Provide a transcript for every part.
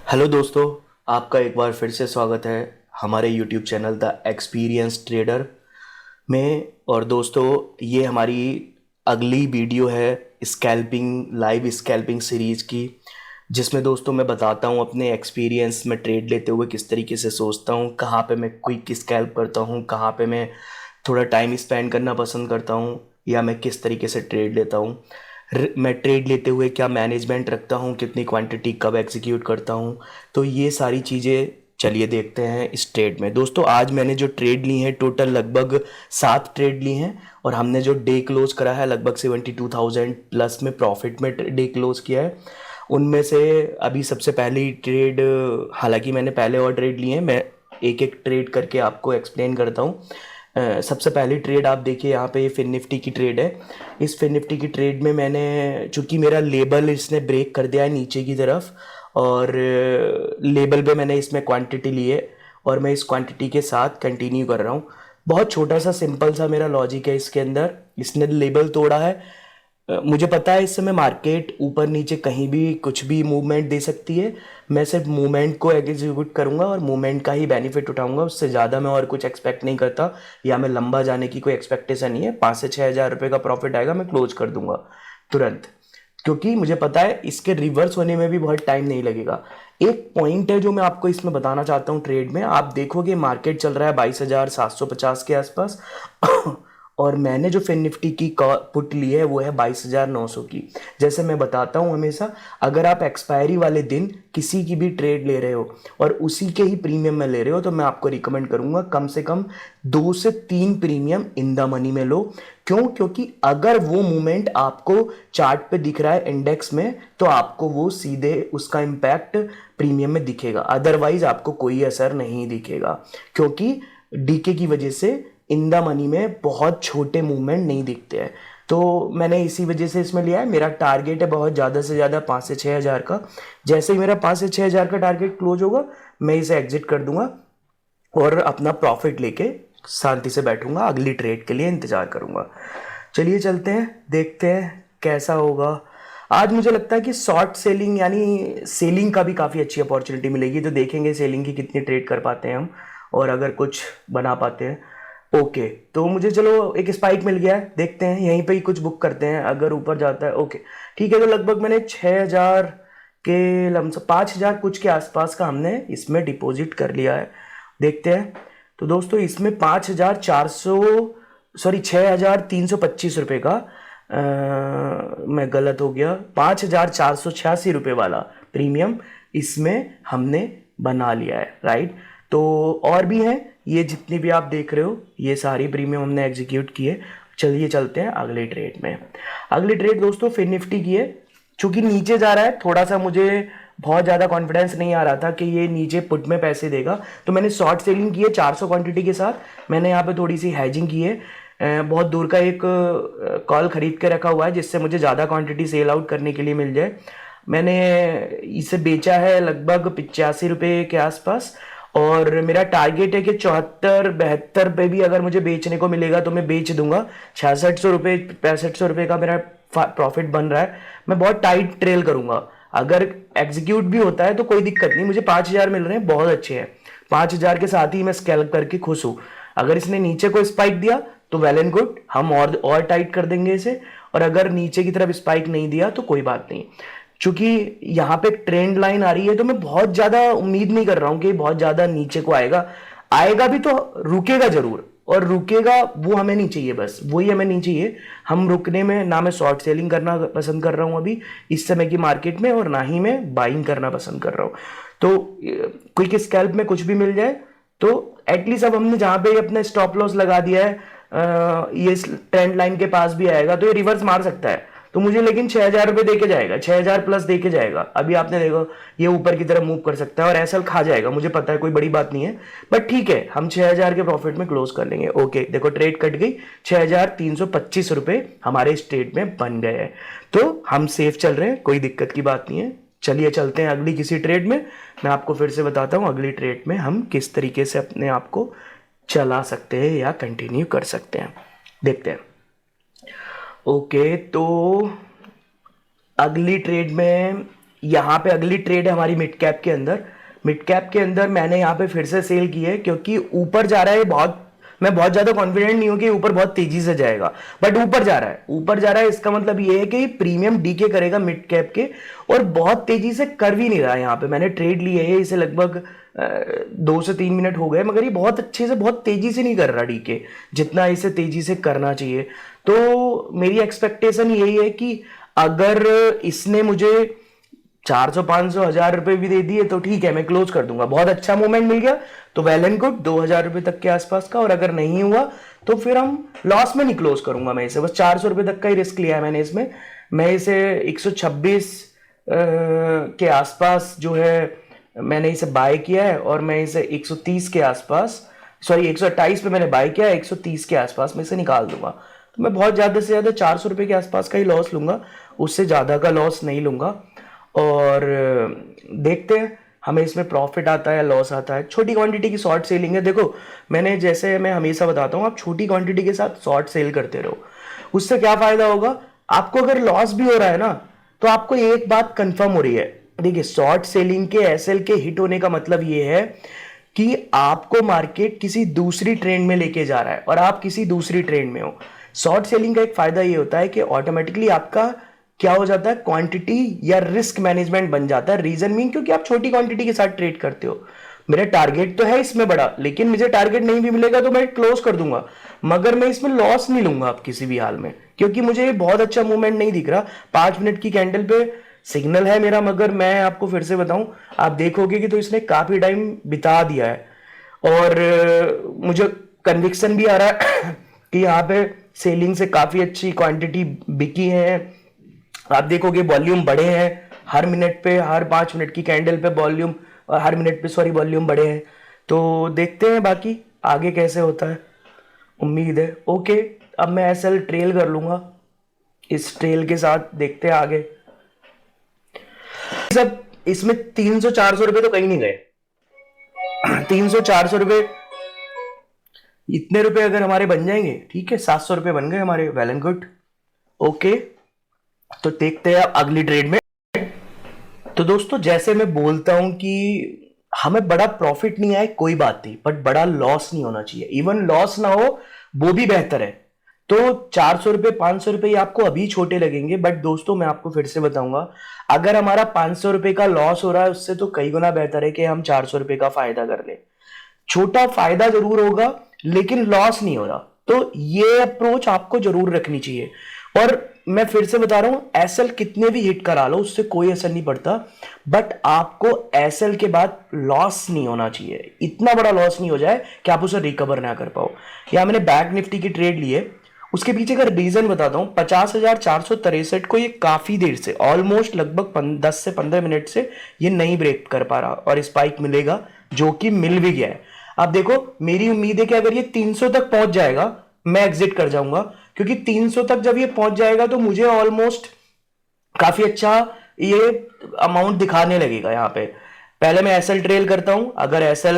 Hello दोस्तों, आपका एक बार फिर से स्वागत है हमारे YouTube channel the experience trader में। और दोस्तों, ये हमारी अगली वीडियो है स्कैल्पिंग लाइव स्कैल्पिंग सीरीज की, जिसमें दोस्तों मैं बताता हूँ अपने एक्सपीरियंस में ट्रेड लेते हुए किस तरीके से सोचता हूँ, कहाँ पे मैं क्विक स्कैल्प करता हूँ, कहाँ पे मैं थोड़ा टाइम स्पेंड करना पसंद करता हूँ, या मैं किस तरीके से ट्रेड लेता हूँ। मैं ट्रेड लेते हुए क्या मैनेजमेंट रखता हूँ, कितनी क्वांटिटी कब एग्जीक्यूट करता हूँ। तो ये सारी चीज़ें चलिए देखते हैं इस ट्रेड में। दोस्तों, आज मैंने जो ट्रेड ली है टोटल लगभग 7 ट्रेड ली हैं, और हमने जो डे क्लोज करा है लगभग 72,000 प्लस में प्रॉफिट में डे क्लोज किया है। उनमें से अभी सबसे पहली ट्रेड, हालांकि मैंने पहले और ट्रेड लिए हैं, मैं एक एक ट्रेड करके आपको एक्सप्लेन करता हूँ। सबसे पहली ट्रेड आप देखिए, यहाँ पे ये फिन निफ्टी की ट्रेड है। इस फिन निफ्टी की ट्रेड में मैंने, चूंकि मेरा लेबल इसने ब्रेक कर दिया है नीचे की तरफ, और लेबल पे मैंने इसमें क्वांटिटी ली है, और मैं इस क्वांटिटी के साथ कंटिन्यू कर रहा हूँ। बहुत छोटा सा सिंपल सा मेरा लॉजिक है इसके अंदर। इसने लेबल तोड़ा है, मुझे पता है इस समय मार्केट ऊपर नीचे कहीं भी कुछ भी मूवमेंट दे सकती है। मैं सिर्फ मूवमेंट को एग्जीक्यूट करूंगा और मूवमेंट का ही बेनिफिट उठाऊंगा, उससे ज़्यादा मैं और कुछ एक्सपेक्ट नहीं करता, या मैं लंबा जाने की कोई एक्सपेक्टेशन नहीं है। 5 से 6 हज़ार रुपये का प्रॉफिट आएगा, मैं क्लोज कर दूंगा तुरंत, क्योंकि मुझे पता है इसके रिवर्स होने में भी बहुत टाइम नहीं लगेगा। एक पॉइंट है जो मैं आपको इसमें बताना चाहता हूँ। ट्रेड में आप देखोगे मार्केट चल रहा है 22,750 के आसपास और मैंने जो फिन निफ्टी की पुट ली है वो है 22,900 की। जैसे मैं बताता हूँ हमेशा, अगर आप एक्सपायरी वाले दिन किसी की भी ट्रेड ले रहे हो और उसी के ही प्रीमियम में ले रहे हो, तो मैं आपको रिकमेंड करूंगा कम से कम 2 से 3 प्रीमियम इन द मनी में लो। क्यों? क्योंकि अगर वो मूवमेंट आपको चार्ट पे दिख रहा है इंडेक्स में, तो आपको वो सीधे उसका इम्पैक्ट प्रीमियम में दिखेगा, अदरवाइज आपको कोई असर नहीं दिखेगा, क्योंकि डीके की वजह से इन द मनी में बहुत छोटे मूवमेंट नहीं दिखते हैं। तो मैंने इसी वजह से इसमें लिया है। मेरा टारगेट है बहुत ज़्यादा से ज़्यादा 5 से 6 हज़ार का। जैसे ही मेरा 5 से 6 हज़ार का टारगेट क्लोज होगा, मैं इसे एग्जिट कर दूंगा और अपना प्रॉफिट लेके शांति से बैठूंगा, अगली ट्रेड के लिए इंतजार करूंगा। चलिए चलते हैं, देखते हैं कैसा होगा। आज मुझे लगता है कि शॉर्ट सेलिंग यानी सेलिंग का भी काफ़ी अच्छी अपॉर्चुनिटी मिलेगी, तो देखेंगे सेलिंग की कितनी ट्रेड कर पाते हैं हम, और अगर कुछ बना पाते हैं। ओके, तो मुझे चलो एक स्पाइक मिल गया है, देखते हैं यहीं पे ही कुछ बुक करते हैं, अगर ऊपर जाता है ओके ठीक है। तो लगभग मैंने 6 हज़ार के लमसम 5 हज़ार कुछ के आसपास का हमने इसमें डिपॉजिट कर लिया है। देखते हैं। तो दोस्तों, इसमें 5,400, सॉरी 6,325 रुपये का, मैं गलत हो गया, 5,486 रुपये वाला प्रीमियम इसमें हमने बना लिया है, राइट। तो और भी हैं, ये जितनी भी आप देख रहे हो ये सारी प्रीमियम हमने एग्जीक्यूट किए। चलिए चलते हैं अगले ट्रेड में। अगली ट्रेड दोस्तों फिन निफ्टी की है। चूंकि नीचे जा रहा है, थोड़ा सा मुझे बहुत ज़्यादा कॉन्फिडेंस नहीं आ रहा था कि ये नीचे पुट में पैसे देगा, तो मैंने शॉर्ट सेलिंग की है 400 क्वांटिटी के साथ। मैंने यहाँ पे थोड़ी सी हैजिंग की है, बहुत दूर का एक कॉल खरीद के रखा हुआ है, जिससे मुझे ज़्यादा क्वांटिटी सेल आउट करने के लिए मिल जाए। मैंने इसे बेचा है लगभग 85 रुपये के आसपास, और मेरा टारगेट है कि 74-72 पे भी अगर मुझे बेचने को मिलेगा तो मैं बेच दूंगा। 6600 रुपये 6500 रुपये का मेरा प्रॉफिट बन रहा है। मैं बहुत टाइट ट्रेल करूंगा, अगर एग्जीक्यूट भी होता है तो कोई दिक्कत नहीं, मुझे 5 हज़ार मिल रहे हैं, बहुत अच्छे हैं। 5 हज़ार के साथ ही मैं स्कैल्प करके खुश हूँ। अगर इसने नीचे को स्पाइक दिया तो वेल एंड गुड, हम और टाइट कर देंगे इसे, और अगर नीचे की तरफ स्पाइक नहीं दिया तो कोई बात नहीं। चूंकि यहाँ पे ट्रेंड लाइन आ रही है, तो मैं बहुत ज्यादा उम्मीद नहीं कर रहा हूँ कि बहुत ज्यादा नीचे को आएगा। आएगा भी तो रुकेगा जरूर, और रुकेगा वो हमें नहीं चाहिए, बस वही हमें नहीं चाहिए। हम रुकने में ना, मैं शॉर्ट सेलिंग करना पसंद कर रहा हूँ अभी इस समय की मार्केट में, और ना ही मैं बाइंग करना पसंद कर रहा हूँ। तो क्विक स्कैल्प में कुछ भी मिल जाए तो एटलीस्ट, अब हमने जहां पे अपना स्टॉप लॉस लगा दिया है, ये ट्रेंड लाइन के पास भी आएगा तो ये रिवर्स मार सकता है। तो मुझे लेकिन 6,000 रुपये दे के जाएगा, 6,000 प्लस दे के जाएगा। अभी आपने देखो ये ऊपर की तरफ मूव कर सकता है और एसएल खा जाएगा, मुझे पता है कोई बड़ी बात नहीं है, बट ठीक है, हम 6,000 के प्रॉफिट में क्लोज कर लेंगे। ओके, देखो ट्रेड कट गई, 6,325 रुपये हमारे स्टेट में बन गए हैं, तो हम सेफ चल रहे हैं, कोई दिक्कत की बात नहीं है। चलिए चलते हैं अगली किसी ट्रेड में। मैं आपको फिर से बताता हूं अगली ट्रेड में हम किस तरीके से अपने आप को चला सकते हैं या कंटिन्यू कर सकते हैं, देखते हैं। ओके, तो अगली ट्रेड में यहाँ पे अगली ट्रेड है हमारी मिड कैप के अंदर मैंने यहाँ पे फिर से सेल की है, क्योंकि ऊपर जा रहा है बहुत, मैं बहुत ज्यादा कॉन्फिडेंट नहीं हूं कि ऊपर बहुत तेजी से जाएगा, बट ऊपर जा रहा है। इसका मतलब ये है कि प्रीमियम डीके करेगा मिड कैप के, और बहुत तेजी से कर भी नहीं रहा है। यहाँ पे मैंने ट्रेड ली है इसे लगभग 2 से 3 मिनट हो गए, मगर ये बहुत अच्छे से बहुत तेजी से नहीं कर रहा डीके जितना इसे तेजी से करना चाहिए। तो मेरी एक्सपेक्टेशन यही है कि अगर इसने मुझे 400 500 1000 रुपए भी दे दिए तो ठीक है, मैं क्लोज कर दूंगा। बहुत अच्छा मूवमेंट मिल गया तो वेल एंड गुड, 2000 रुपए तक के आसपास का। और अगर नहीं हुआ तो फिर हम लॉस में नहीं क्लोज करूंगा मैं इसे, बस 400 रुपए तक का ही रिस्क लिया है मैंने इसमें। मैं इसे 126 के आसपास जो है मैंने इसे बाय किया है, और मैं इसे 130 के आसपास, सॉरी 128 पे मैंने बाय किया है, 130 के आसपास मैं इसे निकाल दूंगा। तो मैं बहुत ज्यादा से ज्यादा 400 रुपए के आसपास का ही लॉस लूंगा, उससे ज्यादा का लॉस नहीं लूंगा। और देखते हैं हमें इसमें प्रॉफिट आता है या लॉस आता है। छोटी क्वांटिटी की शॉर्ट सेलिंग है। देखो मैंने, जैसे मैं हमेशा बताता हूँ, आप छोटी क्वांटिटी के साथ शॉर्ट सेल करते रहो। उससे क्या फायदा होगा, आपको अगर लॉस भी हो रहा है ना, तो आपको एक बात कंफर्म हो रही है। देखिए शॉर्ट सेलिंग के एसएल के हिट होने का मतलब ये है कि आपको मार्केट किसी दूसरी ट्रेंड में लेके जा रहा है और आप किसी दूसरी ट्रेंड में हो। शॉर्ट सेलिंग का एक फायदा ये होता है कि ऑटोमेटिकली आपका क्या हो जाता है, क्वांटिटी या रिस्क मैनेजमेंट बन जाता है। रीजन मीन क्योंकि आप छोटी क्वांटिटी के साथ ट्रेड करते हो। मेरा टारगेट तो है इसमें बड़ा, लेकिन मुझे टारगेट नहीं भी मिलेगा तो मैं क्लोज कर दूंगा, मगर मैं इसमें लॉस नहीं लूंगा आप किसी भी हाल में, क्योंकि मुझे बहुत अच्छा मूवमेंट नहीं दिख रहा। 5 मिनट की कैंडल पे सिग्नल है मेरा, मगर मैं आपको फिर से बताऊं, आप देखोगे कि तो इसने काफी टाइम बिता दिया है। और मुझे कन्विक्शन भी आ रहा है कि यहाँ पे सेलिंग से काफी अच्छी क्वांटिटी बिकी है। आप देखोगे वॉल्यूम बढ़े हैं हर मिनट पे, हर 5 मिनट की कैंडल पे वॉल्यूम, हर मिनट पे सॉरी वॉल्यूम बढ़े हैं। तो देखते हैं बाकी आगे कैसे होता है, उम्मीद है। ओके, अब मैं एसएल ट्रेल कर लूंगा, इस ट्रेल के साथ देखते हैं आगे। सब इसमें 300 400 रुपए तो कहीं नहीं गए। 300 400 रुपए, इतने रुपए अगर हमारे बन जाएंगे ठीक है, 700 रुपए बन गए हमारे, वेल एंड गुड। ओके, तो देखते हैं अगली ट्रेड में। तो दोस्तों जैसे मैं बोलता हूं कि हमें बड़ा प्रॉफिट नहीं आए कोई बात नहीं, बट बड़ा लॉस नहीं होना चाहिए। इवन लॉस ना हो वो भी बेहतर है। तो 400 रुपए 500 रुपए आपको अभी छोटे लगेंगे, बट दोस्तों मैं आपको फिर से बताऊंगा, अगर हमारा 500 रुपए का लॉस हो रहा है उससे तो कई गुना बेहतर है कि हम 400 रुपए का फायदा कर ले। छोटा फायदा जरूर होगा लेकिन लॉस नहीं हो रहा, तो ये अप्रोच आपको जरूर रखनी चाहिए। और मैं फिर से बता रहा हूं, एसएल कितने भी हिट करा लो उससे कोई असर नहीं पड़ता, बट आपको एसएल के बाद लॉस नहीं होना चाहिए। इतना बड़ा लॉस नहीं हो जाए कि आप उसे रिकवर ना कर पाओ। यहां मैंने बैंक निफ्टी की ट्रेड ली है, उसके पीछे का रीजन बताता हूं। 50,463 को ये काफी देर से, ऑलमोस्ट लगभग 10 से 15 मिनट से ये नहीं ब्रेक कर पा रहा, और स्पाइक मिलेगा जो कि मिल भी गया है। अब देखो मेरी उम्मीद है कि अगर ये 300 तक पहुंच जाएगा मैं एग्जिट कर जाऊंगा, क्योंकि 300 तक जब ये पहुंच जाएगा तो मुझे ऑलमोस्ट काफी अच्छा ये अमाउंट दिखाने लगेगा। यहाँ पे पहले मैं एसएल ट्रेल करता हूं, अगर एसएल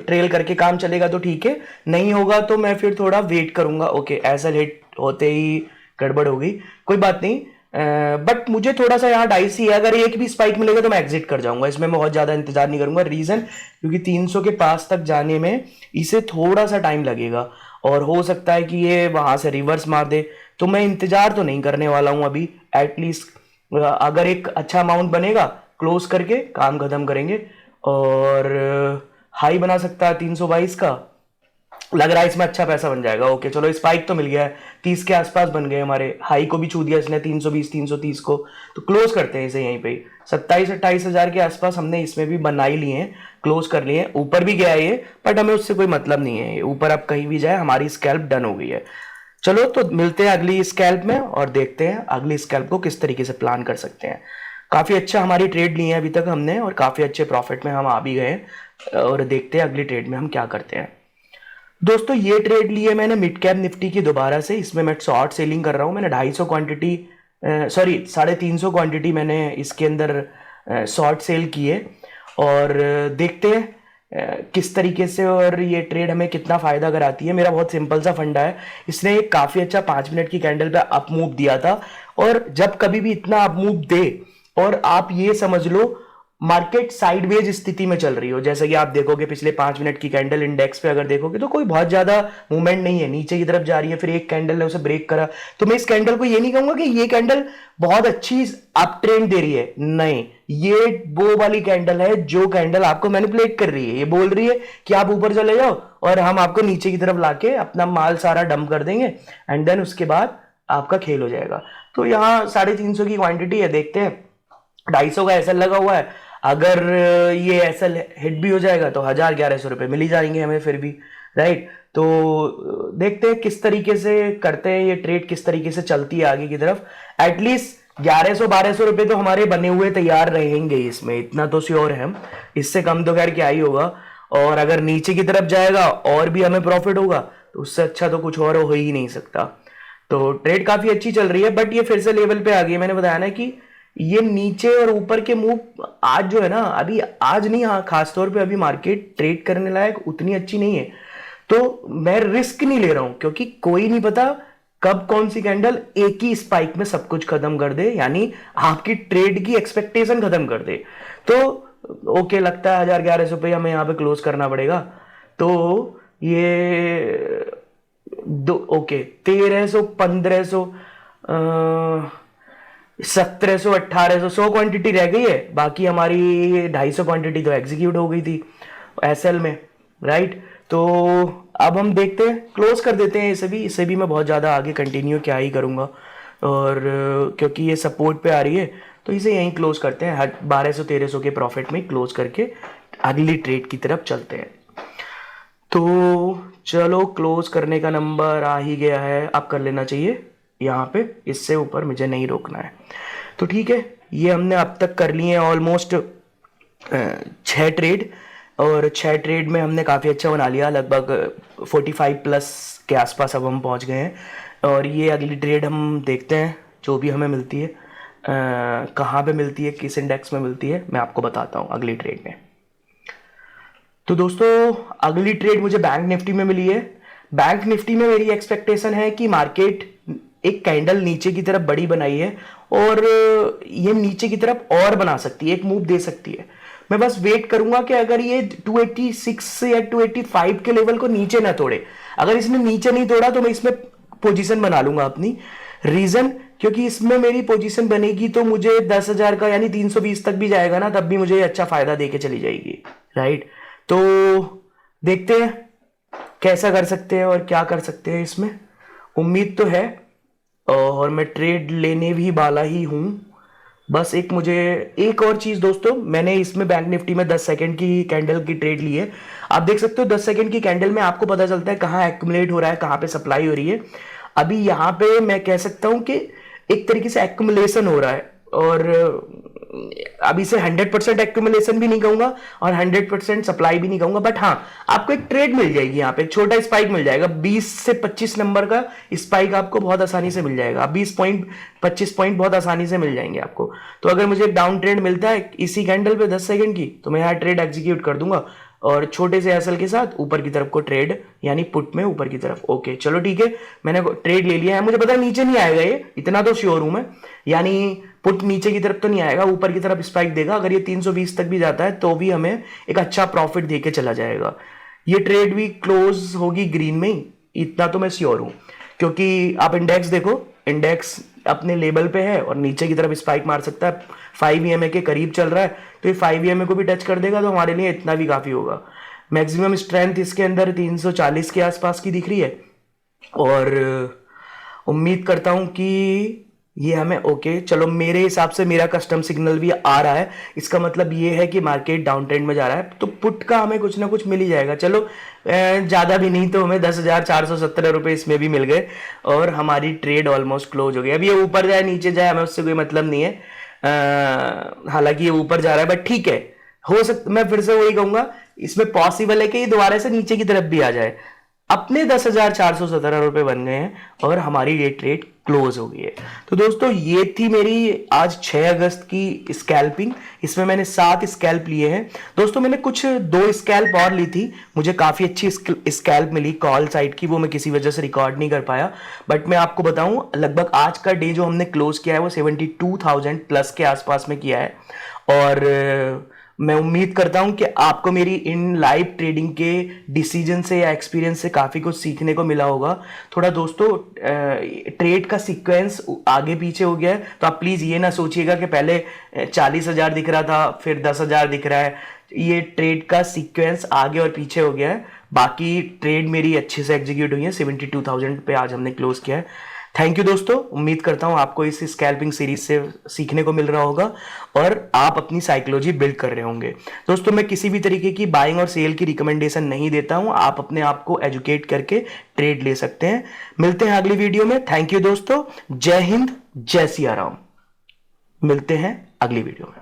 ट्रेल करके काम चलेगा तो ठीक है, नहीं होगा तो मैं फिर थोड़ा वेट करूंगा। ओके, एसएल हिट होते ही गड़बड़ हो गई, कोई बात नहीं। बट मुझे थोड़ा सा यहाँ डाइसी है, अगर एक भी स्पाइक मिलेगा तो मैं एग्जिट कर जाऊंगा, इसमें मैं बहुत ज्यादा इंतजार नहीं करूंगा। रीजन क्योंकि 300 के पास तक जाने में इसे थोड़ा सा टाइम लगेगा, और हो सकता है कि ये वहां से रिवर्स मार दे, तो मैं इंतजार तो नहीं करने वाला हूं अभी। एटलीस्ट अगर एक अच्छा अमाउंट बनेगा क्लोज करके काम खत्म करेंगे। और हाई बना सकता है 322 का, लग रहा है इसमें अच्छा पैसा बन जाएगा। ओके चलो, स्पाइक तो मिल गया है, 30 के आसपास बन गए हमारे, हाई को भी छू दिया इसने 320 330 को, तो क्लोज करते हैं इसे यहीं पे। 27-28 हजार के आसपास हमने इसमें भी बना ही लिए हैं, क्लोज कर लिए हैं। ऊपर भी गया ये, बट हमें उससे कोई मतलब नहीं है, ऊपर अब कहीं भी जाए हमारी स्कैल्प डन हो गई है। चलो तो मिलते हैं अगली स्कैल्प में और देखते हैं अगली स्कैल्प को किस तरीके से प्लान कर सकते हैं। काफी अच्छा हमारी ट्रेड ली है अभी तक हमने, और काफी अच्छे प्रॉफिट में हम आ भी गए, और देखते हैं अगली ट्रेड में हम क्या करते हैं। दोस्तों ये ट्रेड ली है मैंने मिड कैप निफ्टी की दोबारा से, इसमें मैं शॉर्ट सेलिंग कर रहा हूँ। मैंने 250 क्वांटिटी, सॉरी 350 क्वांटिटी मैंने इसके अंदर शॉर्ट सेल की है, और देखते हैं किस तरीके से और ये ट्रेड हमें कितना फायदा कराती है। मेरा बहुत सिंपल सा फंडा है, इसने एक काफी अच्छा 5 मिनट की कैंडल पे अप मूव दिया था, और जब कभी भी इतना अप मूव दे और आप ये समझ लो मार्केट साइडवेज स्थिति में चल रही हो। जैसा कि आप देखोगे पिछले 5 मिनट की कैंडल इंडेक्स पे अगर देखोगे तो कोई बहुत ज्यादा मूवमेंट नहीं है, नीचे की तरफ जा रही है, फिर एक कैंडल ने उसे ब्रेक करा। तो मैं इस कैंडल को ये नहीं कहूंगा कि ये कैंडल बहुत अच्छी अप ट्रेंड दे रही है, नहीं, ये वो वाली कैंडल है जो कैंडल आपको मैनिपुलेट कर रही है। ये बोल रही है कि आप ऊपर चले जाओ और हम आपको नीचे की तरफ लाके अपना माल सारा डंप कर देंगे एंड देन उसके बाद आपका खेल हो जाएगा। तो यहाँ 350 की क्वांटिटी है, देखते हैं। 250 का एसएल लगा हुआ है, अगर ये एसएल हिट भी हो जाएगा तो 1100 मिल ही जाएंगे हमें फिर भी, राइट। तो देखते हैं किस तरीके से करते हैं ये ट्रेड, किस तरीके से चलती है आगे की तरफ। एटलीस्ट 1100-1200 तो हमारे बने हुए तैयार रहेंगे इसमें, इतना तो श्योर है हम। इससे कम तो खैर क्या ही होगा। और अगर नीचे की तरफ जाएगा और भी हमें प्रॉफिट होगा तो उससे अच्छा तो कुछ और हो ही नहीं सकता। तो ट्रेड काफी अच्छी चल रही है, बट ये फिर से लेवल पे आ गई। मैंने बताया ना कि ये नीचे और ऊपर के मूव आज जो है ना, अभी आज नहीं, हाँ खासतौर पे अभी मार्केट ट्रेड करने लायक उतनी अच्छी नहीं है। तो मैं रिस्क नहीं ले रहा हूं क्योंकि कोई नहीं पता कब कौन सी कैंडल एक ही स्पाइक में सब कुछ खत्म कर दे, यानी आपकी ट्रेड की एक्सपेक्टेशन खत्म कर दे। तो ओके, लगता है 1100 पे हमें यहाँ पे क्लोज करना पड़ेगा। तो ये दो ओके 1300, 1500, 1700, 1800, 100 क्वांटिटी रह गई है। बाकी हमारी 250 क्वांटिटी तो एग्जीक्यूट हो गई थी एसएल में, राइट। तो अब हम देखते हैं, क्लोज कर देते हैं इसे भी मैं बहुत ज़्यादा आगे कंटिन्यू क्या ही करूँगा। और क्योंकि ये सपोर्ट पे आ रही है तो इसे यहीं क्लोज करते हैं, 1200-1300 के प्रॉफिट में क्लोज करके अगली ट्रेड की तरफ चलते हैं। तो चलो, क्लोज करने का नंबर आ ही गया है, अब कर लेना चाहिए यहाँ पे, इससे ऊपर मुझे नहीं रोकना है। तो ठीक है, ये हमने अब तक कर लिए हैं ऑलमोस्ट 6 ट्रेड, और 6 ट्रेड में हमने काफ़ी अच्छा बना लिया, लगभग 45+ के आसपास अब हम पहुँच गए हैं। और ये अगली ट्रेड हम देखते हैं जो भी हमें मिलती है, कहाँ पे मिलती है, किस इंडेक्स में मिलती है, मैं आपको बताता हूँ अगली ट्रेड में। तो दोस्तों अगली ट्रेड मुझे बैंक निफ्टी में मिली है। बैंक निफ्टी में मेरी एक्सपेक्टेशन है कि मार्केट एक कैंडल नीचे की तरफ बड़ी बनाई है और ये नीचे की तरफ और बना सकती है, एक मूव दे सकती है। मैं बस वेट करूंगा कि अगर ये 286 या 285 के लेवल को नीचे ना तोड़े। अगर इसने नीचे नहीं तोड़ा तो मैं इसमें पोजीशन बना लूंगा अपनी। रीजन, क्योंकि इसमें मेरी पोजीशन बनेगी तो मुझे 10,000 का यानी 320 तक भी जाएगा ना, तब भी मुझे अच्छा फायदा देके चली जाएगी, राइट। तो देखते हैं कैसा कर सकते हैं और क्या कर सकते हैं इसमें, उम्मीद तो है और मैं ट्रेड लेने भी वाला ही हूं। बस मुझे एक और चीज दोस्तों, मैंने इसमें बैंक निफ्टी में 10 सेकंड की कैंडल की ट्रेड ली है। आप देख सकते हो 10 सेकंड की कैंडल में आपको पता चलता है कहाँ एक्यूमुलेट हो रहा है, कहाँ पे सप्लाई हो रही है। अभी यहाँ पे मैं कह सकता हूँ कि एक तरीके से एक्यूमुलेशन हो रहा है, और अभी से 100% एक्यूमुलेशन भी नहीं कहूंगा और 100% सप्लाई भी नहीं कहूंगा, बट हाँ आपको एक ट्रेड मिल जाएगी, यहाँ पे एक छोटा स्पाइक मिल जाएगा, 20 से 25 नंबर का स्पाइक आपको बहुत आसानी से मिल जाएगा। 20 पॉइंट 25 पॉइंट बहुत आसानी से मिल जाएंगे आपको। तो अगर मुझे एक डाउन ट्रेड मिलता है इसी कैंडल पे 10 सेकंड की, तो मैं यहाँ ट्रेड एग्जीक्यूट कर दूंगा और छोटे से एसएल के साथ ऊपर की तरफ को ट्रेड, यानी पुट में ऊपर की तरफ। ओके चलो ठीक है, मैंने ट्रेड ले लिया है। मुझे पता है नीचे नहीं आएगा ये, इतना तो श्योर हूं मैं, यानी पुट नीचे की तरफ तो नहीं आएगा, ऊपर की तरफ स्पाइक देगा। अगर ये 320 तक भी जाता है तो भी हमें एक अच्छा प्रॉफिट देके चला जाएगा। ये ट्रेड भी क्लोज होगी ग्रीन में ही, इतना तो मैं श्योर हूं, क्योंकि आप इंडेक्स देखो, इंडेक्स अपने लेवल पे है और नीचे की तरफ स्पाइक मार सकता है, 5 EMA के करीब चल रहा है, तो ये 5 EMA को भी टच कर देगा तो हमारे लिए इतना भी काफी होगा। मैक्सिमम स्ट्रेंथ इसके अंदर 340 के आसपास की दिख रही है, और उम्मीद करता हूं कि ये हमें ओके चलो, मेरे हिसाब से मेरा कस्टम सिग्नल भी आ रहा है, इसका मतलब ये है कि मार्केट डाउन ट्रेंड में जा रहा है, तो पुट का हमें कुछ ना कुछ मिल ही जाएगा। चलो ज्यादा भी नहीं तो हमें 10,417 रुपए इसमें भी मिल गए और हमारी ट्रेड ऑलमोस्ट क्लोज हो गई। अब ये ऊपर जाए नीचे जाए हमें उससे कोई मतलब नहीं है, हालांकि ये ऊपर जा रहा है, बट ठीक है, हो सकता, मैं फिर से वही कहूंगा, इसमें पॉसिबल है कि ये दोबारा से नीचे की तरफ भी आ जाए। अपने 10,417 रुपए बन गए हैं और हमारी ये ट्रेड क्लोज हो गई है। तो दोस्तों ये थी मेरी आज 6 अगस्त की स्कैल्पिंग। इसमें मैंने 7 स्कैल्प लिए हैं। दोस्तों मैंने कुछ 2 स्कैल्प और ली थी, मुझे काफ़ी अच्छी स्कैल्प मिली कॉल साइड की, वो मैं किसी वजह से रिकॉर्ड नहीं कर पाया। बट मैं आपको बताऊं, लगभग आज का डे जो हमने क्लोज किया है वो 72,000 प्लस के आसपास में किया है। और मैं उम्मीद करता हूं कि आपको मेरी इन लाइव ट्रेडिंग के डिसीजन से या एक्सपीरियंस से काफ़ी कुछ सीखने को मिला होगा। थोड़ा दोस्तों ट्रेड का सीक्वेंस आगे पीछे हो गया है, तो आप प्लीज़ ये ना सोचिएगा कि पहले 40,000 दिख रहा था फिर 10,000 दिख रहा है। ये ट्रेड का सीक्वेंस आगे और पीछे हो गया है। बाकी ट्रेड मेरी अच्छे से एग्जीक्यूट हुई है। 72,000 पे आज हमने क्लोज किया है। थैंक यू दोस्तों, उम्मीद करता हूं आपको इस स्कैल्पिंग सीरीज से सीखने को मिल रहा होगा और आप अपनी साइकोलॉजी बिल्ड कर रहे होंगे। दोस्तों मैं किसी भी तरीके की बाइंग और सेल की रिकमेंडेशन नहीं देता हूं, आप अपने आप को एजुकेट करके ट्रेड ले सकते हैं। मिलते हैं अगली वीडियो में। थैंक यू दोस्तों, जय हिंद, जय सिया राम। मिलते हैं अगली वीडियो में।